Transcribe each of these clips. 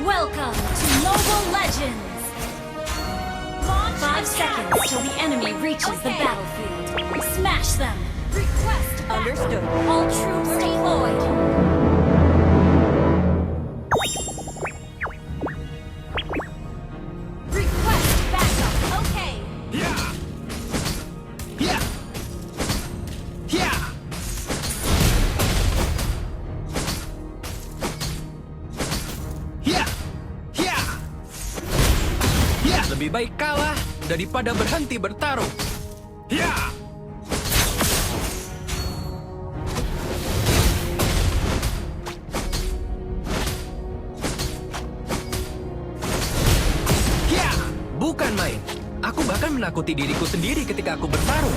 Welcome to Mobile Legends! 5 seconds till the enemy reaches the battlefield. Smash them! Request backup. Understood. All troops deployed. Request backup. Okay. Yeah. Yeah. Yeah. Yeah. Yeah. Yeah. Lebih baik kalah daripada berhenti bertarung. Yeah. Yeah. Bukan main. Aku bahkan menakuti diriku sendiri ketika aku bertarung.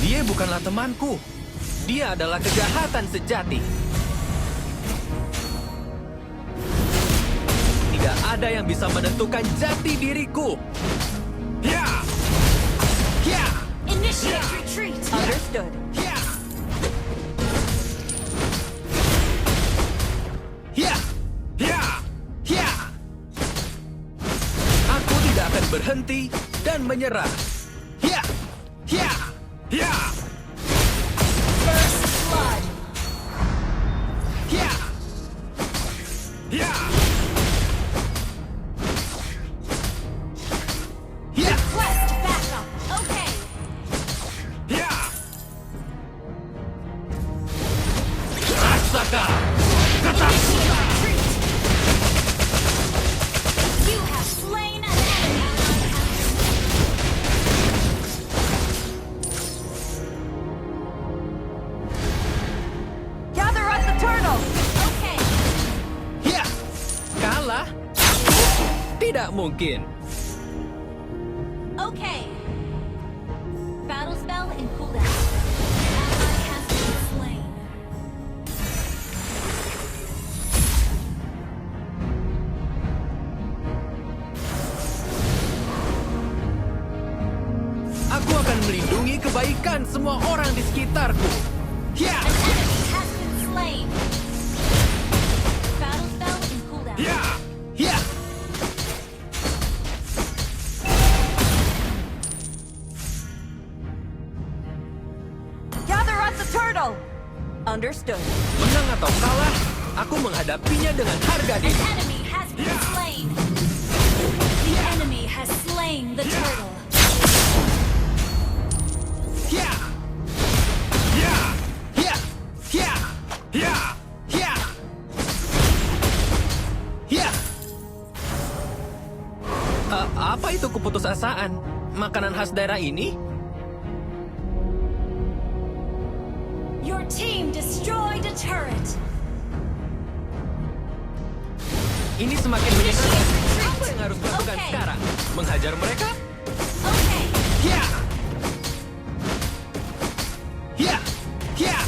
Dia bukanlah temanku. Dia adalah kejahatan sejati. Tidak ada yang bisa menentukan jati diriku. Yeah. Yeah. Initiate retreat. Understood. Yeah. Yeah. Yeah. Yeah. Aku tidak akan berhenti dan menyerah. Yeah. Yeah. Yeah. First blood. Yeah. Yeah. Yeah. Request backup. Okay. Yeah. Rasakan! Initiate retreat. You have slain an enemy. Gather up the turtle. Okay. Yeah. Kalah? Tidak mungkin. Okay. Battle spell in cooldown. Ally has been slain. Aku akan melindungi kebaikan semua orang di sekitarku. Yeah. An enemy has been slain. Battle spell in cooldown. Yeah. Yeah. Gather up the turtle. Understood. Menang atau kalah, aku menghadapinya dengan harga An diri. enemy has been slain. The enemy has slain the turtle. Yeah. Yeah. Yeah. Yeah. Yeah. Yeah. Yeah. Apa itu keputusasaan? Makanan khas daerah ini? Your team destroyed a turret. Ini semakin menyenangkan. Initiate retreat. Apa yang harus kulakukan Okay. sekarang? Menghajar mereka? Okay. Yeah. Yeah. Yeah.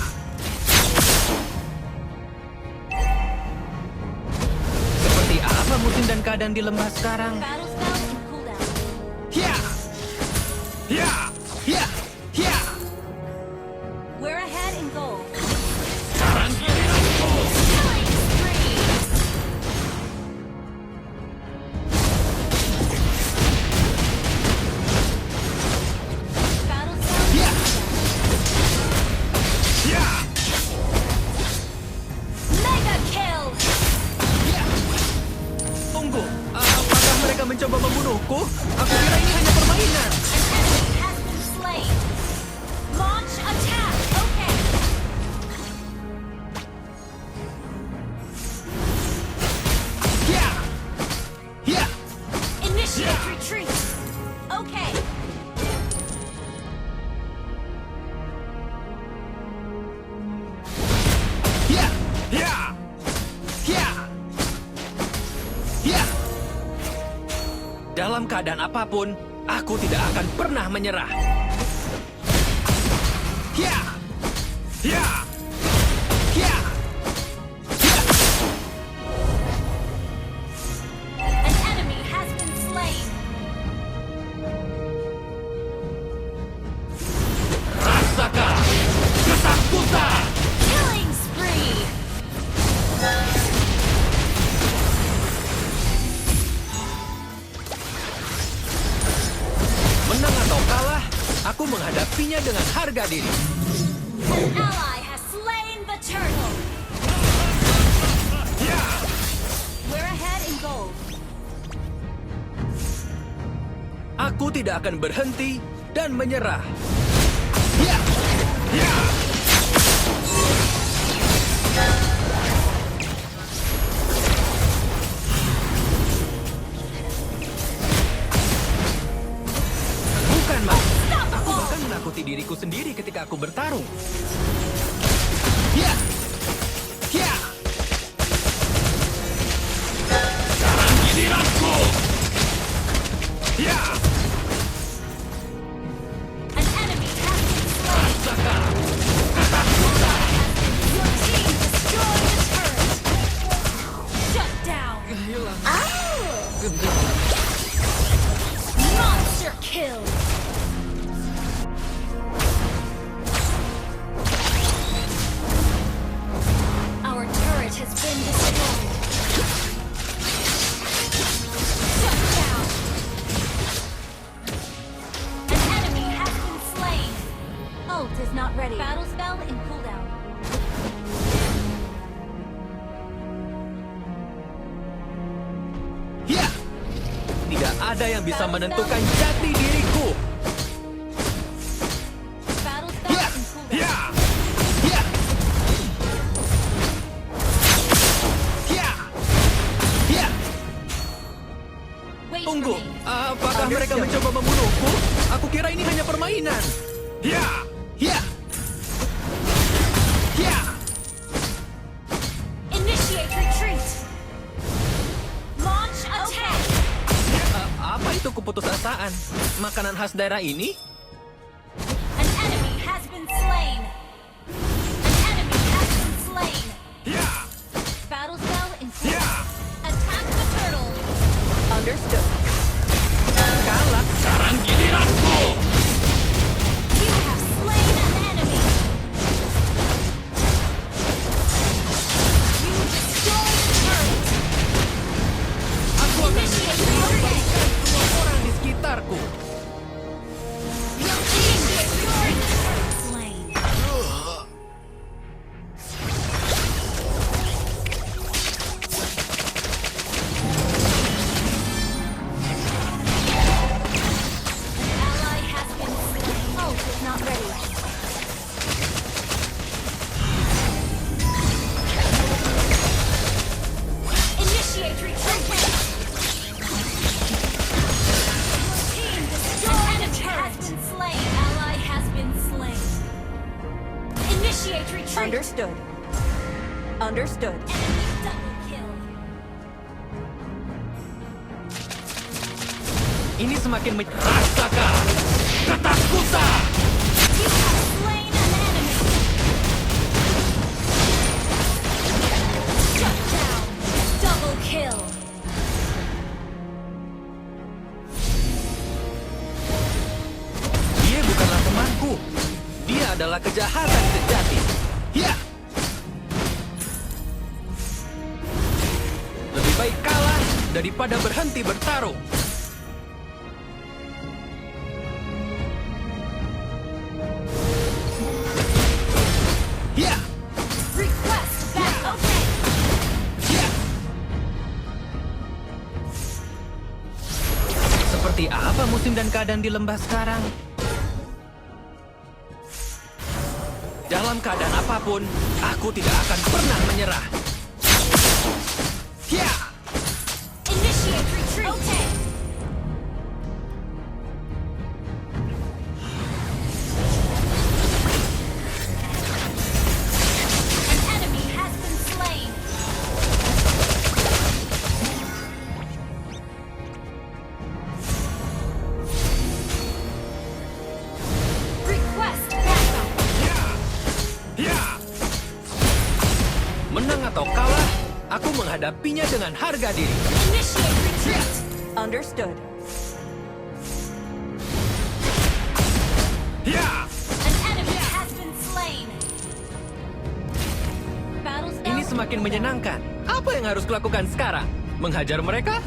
Seperti apa musim dan keadaan di lembah sekarang? Battle spell in cooldown. Yeah. Yeah. Yeah. Yeah. We're ahead in gold. Sekarang giliranku. Killing spree. Battle spell in Yeah. cooldown. Yeah. Mega kill. Yeah. Tunggu, apakah mereka mencoba membunuhku? Aku kira ini hanya permainan. An enemy has been slain. Launch attack. Okay. Yeah. Yeah. Initiate retreat. Okay. Yeah. Yeah. Yeah. Yeah. Dalam keadaan apapun, aku tidak akan pernah menyerah. Yeah. Yeah. Yeah. Yeah. An enemy has been slain. menghadapinya dengan harga diri. An ally has slain the turtle. We're ahead in gold. Aku tidak akan berhenti dan menyerah. Ya. Ya. Bukan, Mas. Aku bahkan menakuti diriku sendiri ketika aku bertarung. Ya. Ya. Ya. An enemy has been slain. Your team destroyed the turret. Shut down. Monster kill. Our turret has been destroyed. Shut down. An enemy has been slain. Ult is not ready. Battle spell in cooldown. Ya. Tidak ada yang bisa menentukan jati diriku. Battle spell Ya. in cooldown. Ya. Ya. Ya. Ya. Wait Tunggu, for me. apakah mereka mencoba membunuhku? Aku kira ini hanya permainan. Ya. Ya. Ya. Initiate retreat. Launch attack. Apa itu keputusasaan? Makanan khas daerah ini? An enemy has been slain. An enemy has been slain. Ya. Battle spell in Ya. cooldown. Attack the turtle. Understood. Kalah. Sekarang giliranku. You have slain an enemy. You destroyed the turret. Aku akan Initiate retreat. semua orang di sekitarku. Your team destroyed the turret. Slain. Ally has been slain. Ult is not ready. Initiate retreat. Team destroyed a turret. Has been slain. Ally has been slain. Initiate retreat. Understood. Understood. Enemy double kill. Ini semakin rasakan ketakutan. You have slain an enemy. Shut down. Double kill. Dia bukanlah temanku. Dia adalah kejahatan sejati. Ya. Lebih baik kalah daripada berhenti bertarung. Ya. Request back. Okay. Ya. Seperti apa musim dan keadaan di lembah sekarang? Dalam keadaan apapun, aku tidak akan pernah menyerah. Ya. Initiate retreat. Okay. An enemy has been slain. Request backup. Ya. Ya. Menang atau kalah, aku menghadapinya dengan harga diri. Initiate retreat. Understood. Ya. An enemy has been slain. Battle spell. Ini semakin menyenangkan. Apa yang harus kulakukan sekarang? Menghajar mereka?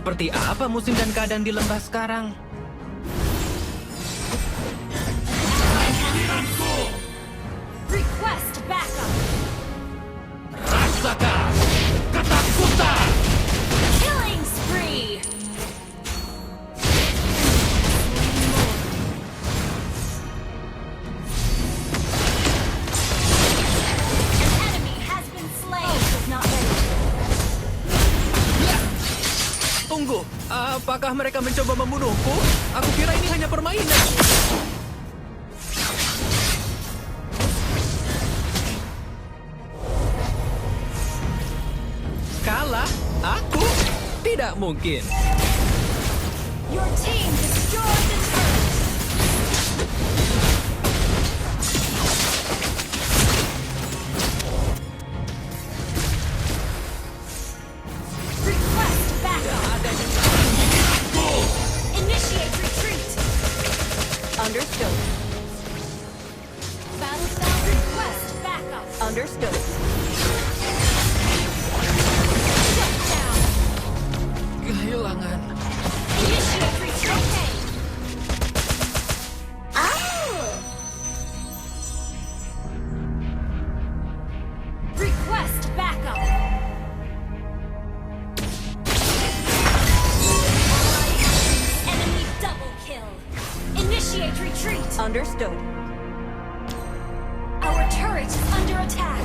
Seperti apa musim dan keadaan di lembah sekarang? Request backup. Rasakan ketakutan. Killing spree. An enemy has been slain. Is not ready. Tunggu, apakah mereka mencoba membunuhku? Aku kira ini hanya permainan. Kalah? Aku? Tidak mungkin. Your team destroyed the turret. Request backup. Initiate retreat. Understood. Battle spell request backup. Understood. Shut down. Kehilangan. Initiate retreat. Request backup. Enemy double kill. Initiate retreat. Understood. Our turret is under attack.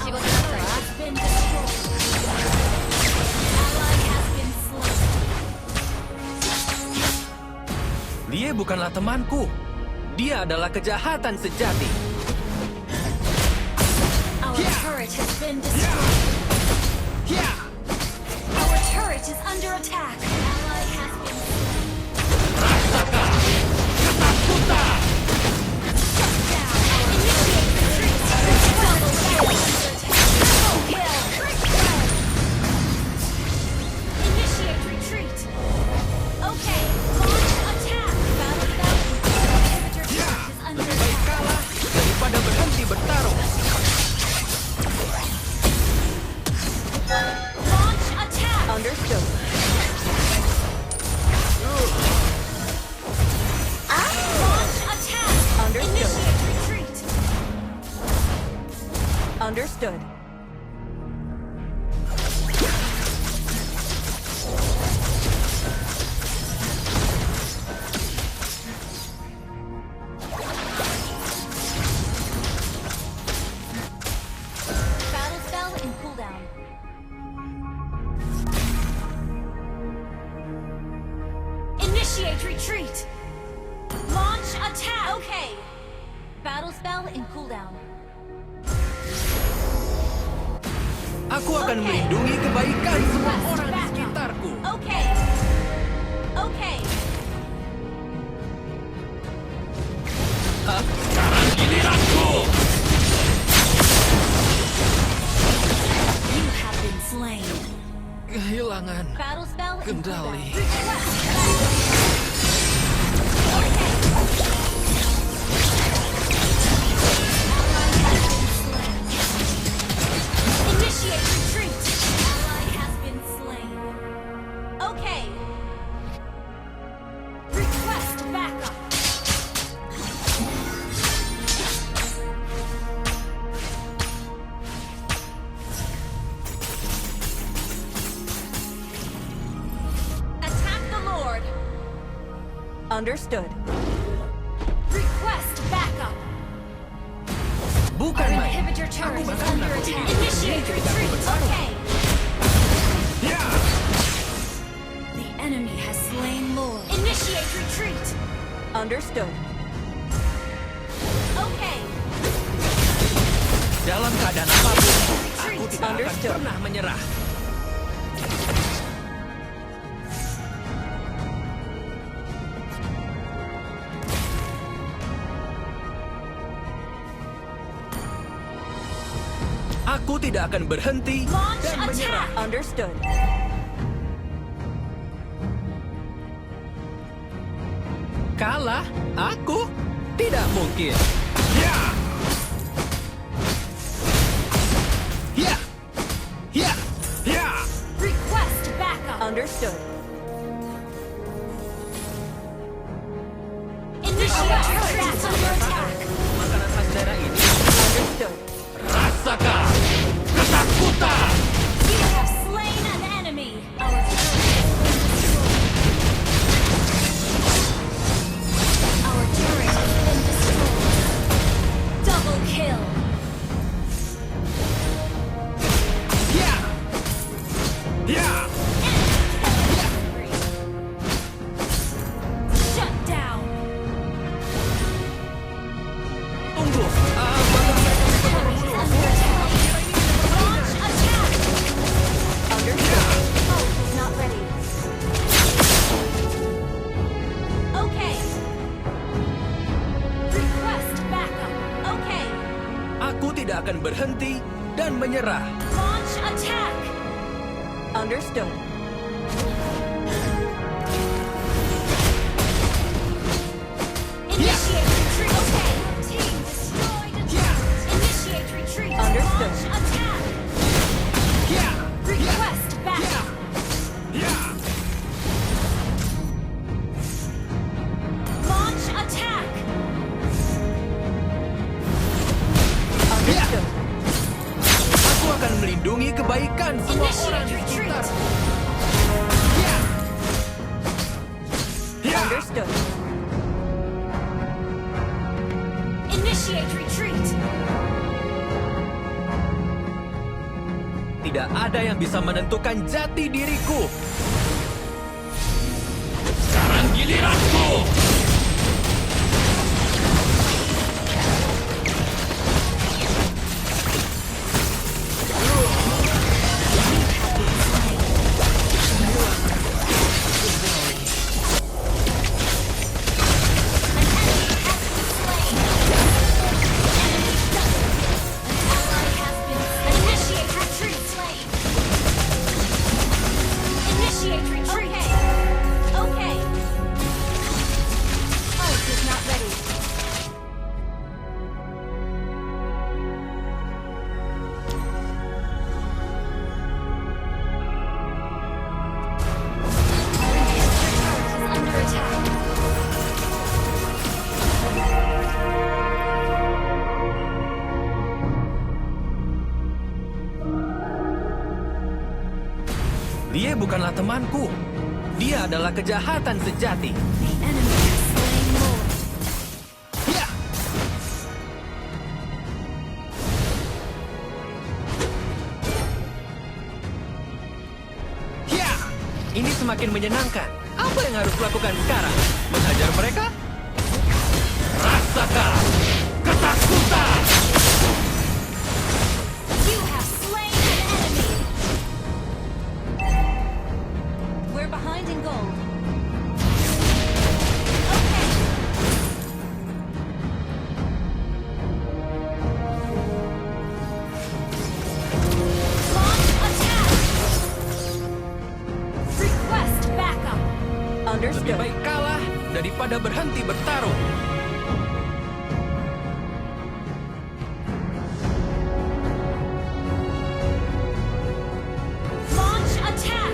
Our turret has been destroyed. Ally has been slain. Dia bukanlah temanku. Dia adalah kejahatan sejati. Our turret has been destroyed. Ya. Our turret is under attack. Ally has been Rasakan ketakutan. shut down. Initiate retreat. Double kill. Triple kill. Initiate retreat. Okay, launch attack. Battle spell. Inhibitor turret is under attack. Kalah daripada berhenti bertarung. Launch attack. Understood. Launch attack. Understood. Initiate retreat. Understood. Battle spell in cooldown. Initiate retreat. Launch attack. Okay. Battle spell in cooldown. Aku akan melindungi kebaikan semua orang di sekitarku. Okay. Okay. Sekarang giliranku. You have been slain. Kehilangan Battle spell in kendali. cooldown. Request backup. Okay. Ally has been slain. Initiate retreat. Ally has been slain. Okay. Request backup. Attack the Lord. Understood. Request backup. Bukan Our main. inhibitor turret is bahkan under menakuti attack. diri Initiate sendiri ketika aku retreat. bertarung. Okay. Ya. The enemy has slain Lord. Initiate retreat. Understood. Okay. Dalam keadaan apapun, aku Retreat. tidak akan Understood. pernah menyerah. Aku tidak akan berhenti Launch dan menyerah. attack. Understood. Kalah? Aku? Tidak mungkin. Ya. Ya. Ya. Ya. under attack. Makanan khas daerah ini. Understood. Rasakan ketakutan. You have slain an enemy. Our turret has been destroyed. Double kill. Ya. Ya. Shut down. Tunggu. Apakah mereka mencoba Turret is membunuhku? under attack. Launch attack. Understood. Ult is not ready. Okay. Request backup. Okay. Aku tidak akan berhenti dan menyerah. Launch attack. Understood. Initiate retreat. Okay. Team destroyed a turret. Initiate retreat. Understood. Launch attack. Ya. Request backup. Ya. Launch attack. Understood. Aku akan melindungi kebaikan semua orang Initiate di retreat. sekitar. Ya. Ya. Understood. Initiate retreat. Tidak ada yang bisa menentukan jati diriku. Sekarang giliranku. Initiate retreat. Initiate retreat. Okay. Ult is not ready. Under attack. Dia bukanlah temanku. Dia adalah kejahatan sejati. The enemy has slain more. Ya. Ya. Ini semakin menyenangkan. Apa yang harus kulakukan sekarang? Menghajar mereka? Rasakan ketakutan. You have slain an enemy. We're behind in gold. Okay. Launch attack. Request backup. Lebih Understood. baik kalah daripada berhenti bertarung. Launch attack.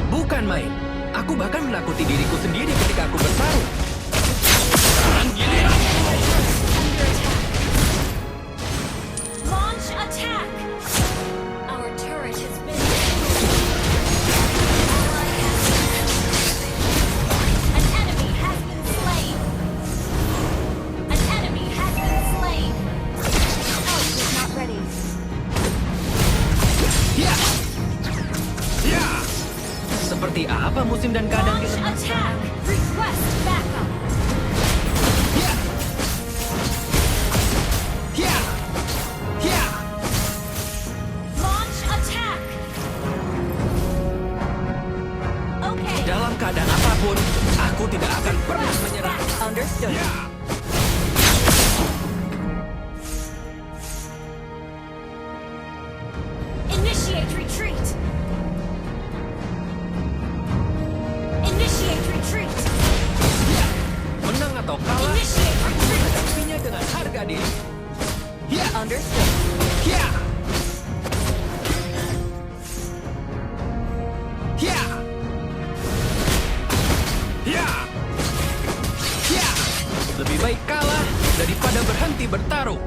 Bukan main. Aku bahkan menakuti diriku sendiri ketika aku bertarung. Sekarang giliranku. Under attack. Launch attack. Our turret has been Ally has An enemy has been slain. An enemy has been slain. Ult is not ready. Ya. Ya. Seperti apa musim dan keadaan di Launch tempat attack. sekarang? Request backup. Ya. Ya. Ya. Launch attack. Okay. Dalam keadaan apapun, aku tidak akan pernah menyerah. Understood. Ya. Initiate retreat. Initiate retreat. Ya. Menang atau kalah, Initiate aku retreat. menghadapinya dengan harga diri. Ya. Understood. Ya. Ya. Ya. berhenti bertarung.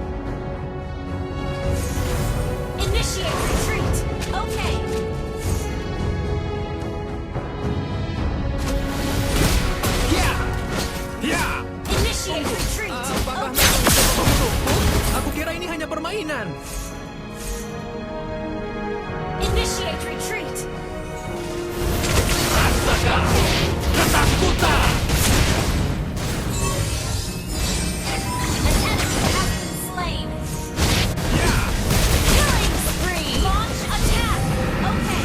Initiate retreat. Okay. Ya! Ya! Initiate retreat. Apakah Okay. mereka mencoba membunuhku? Aku kira ini hanya permainan. Initiate retreat. Rasakan ketakutan! An enemy has been slain. Ya! Killing spree. Launch attack. Okay.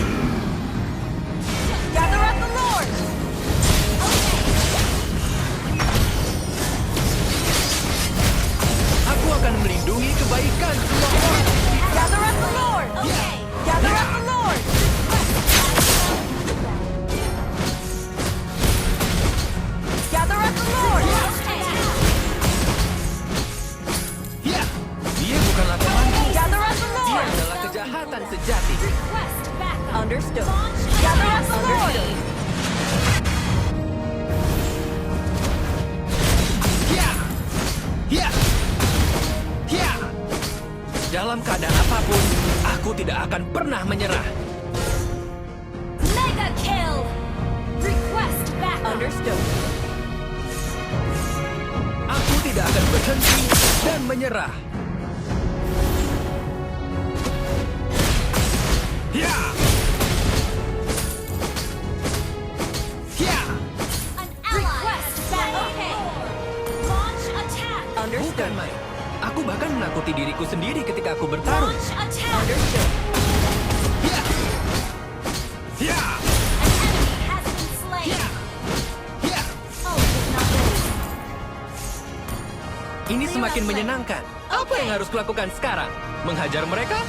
Gather up the Lord! Okay. Aku akan melindungi kebaikan semua orang. Gather up the Lord! Okay. Gather up the Lord! Gather up the Lord! Okay. Ya! Dia bukanlah temanku. Gather up the Dia Lord! adalah kejahatan sejati. Request backup. Understood. Launch Gather attack. up the Lord! Ya! Ya! Ya! Dalam keadaan apapun, aku tidak akan pernah menyerah. Mega kill. Request backup. Understood. Aku tidak akan berhenti dan menyerah. Ya! Ya! An ally. Request backup. Okay. Launch attack. Bukan Understood. main. Aku bahkan menakuti diriku sendiri ketika aku bertarung. Launch attack. Understood. Ya! Ya! An enemy has been slain. Ya! Ya! Oh, it is not ready. Ini semakin menyenangkan. Apa yang harus kulakukan sekarang? Menghajar mereka?